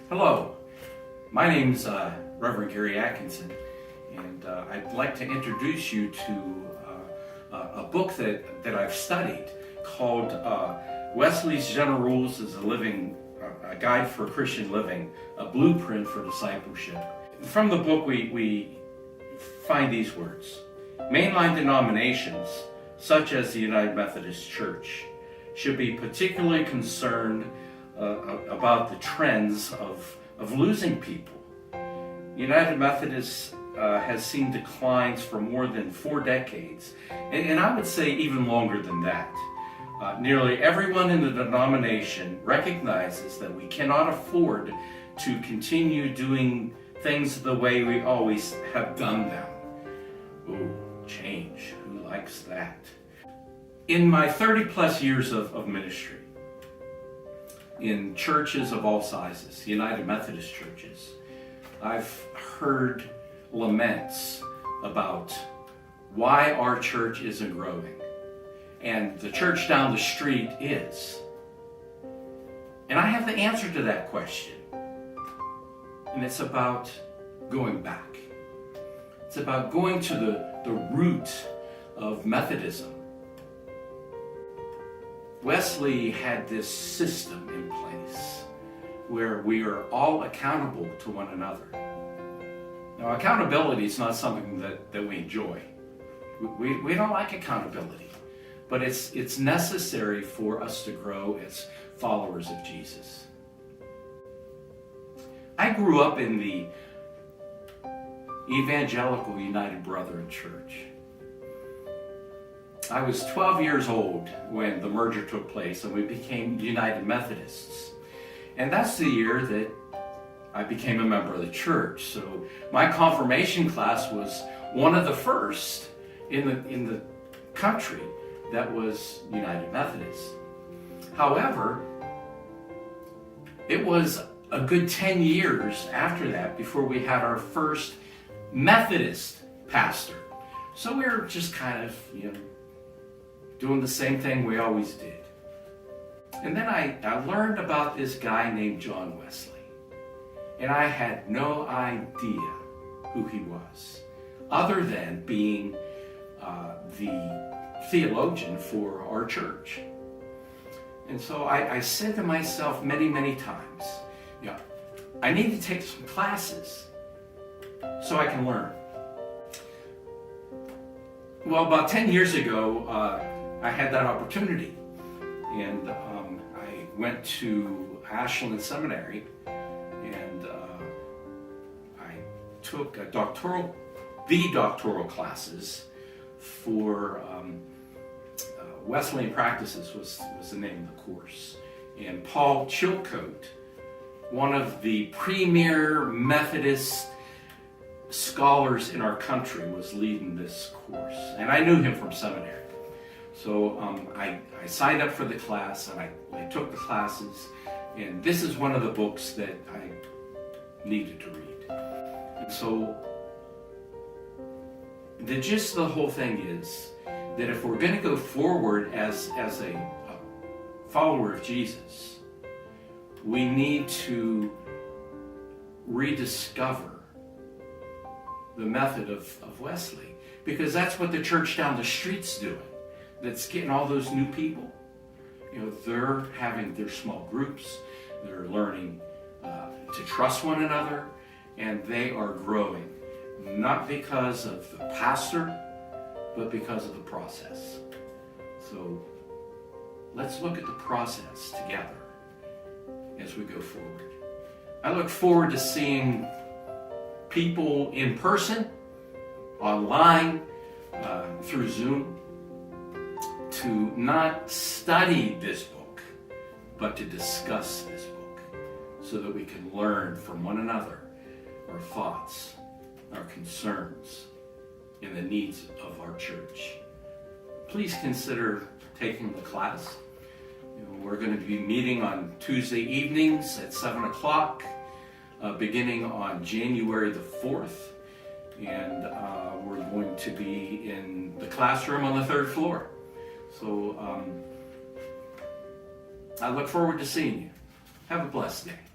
Hello, my name's Reverend Gary Atkinson, and I'd like to introduce you to a book that I've studied called Wesley's General Rules as a Guide for Christian Living, a Blueprint for Discipleship. From the book we find these words: mainline denominations, such as the United Methodist Church, should be particularly concerned about the trends of losing people. United Methodist has seen declines for more than 4 decades, and I would say even longer than that. Nearly everyone in the denomination recognizes that we cannot afford to continue doing things the way we always have done them. Ooh, change. Who likes that? In my 30 plus years of ministry, in churches of all sizes, United Methodist churches, I've heard laments about why our church isn't growing, and the church down the street is. And I have the answer to that question, and it's about going back. It's about going to the root of Methodism. Wesley had this system in place where we are all accountable to one another. Now, accountability is not something that we enjoy. We don't like accountability, but it's necessary for us to grow as followers of Jesus. I grew up in the Evangelical United Brethren Church. I was 12 years old when the merger took place and we became United Methodists. And that's the year that I became a member of the church. So my confirmation class was one of the first in the country that was United Methodist. However, it was a good 10 years after that before we had our first Methodist pastor. So we were just kind of, doing the same thing we always did. And then I learned about this guy named John Wesley. And I had no idea who he was, other than being the theologian for our church. And so I said to myself many, many times, I need to take some classes so I can learn. Well, about 10 years ago, I had that opportunity, and I went to Ashland Seminary, and I took the doctoral classes for Wesleyan Practices was the name of the course. And Paul Chilcote, one of the premier Methodist scholars in our country, was leading this course, and I knew him from seminary. So I signed up for the class, and I took the classes, and this is one of the books that I needed to read. And so the gist of the whole thing is that if we're going to go forward as a follower of Jesus, we need to rediscover the method of Wesley, because that's what the church down the street's doing. That's getting all those new people. They're having their small groups. They're learning to trust one another, and they are growing, not because of the pastor, but because of the process. So let's look at the process together as we go forward. I look forward to seeing people in person, online, through Zoom, to not study this book, but to discuss this book, so that we can learn from one another our thoughts, our concerns, and the needs of our church. Please consider taking the class. We're going to be meeting on Tuesday evenings at 7 o'clock, beginning on January the 4th, and we're going to be in the classroom on the 3rd floor. So I look forward to seeing you. Have a blessed day.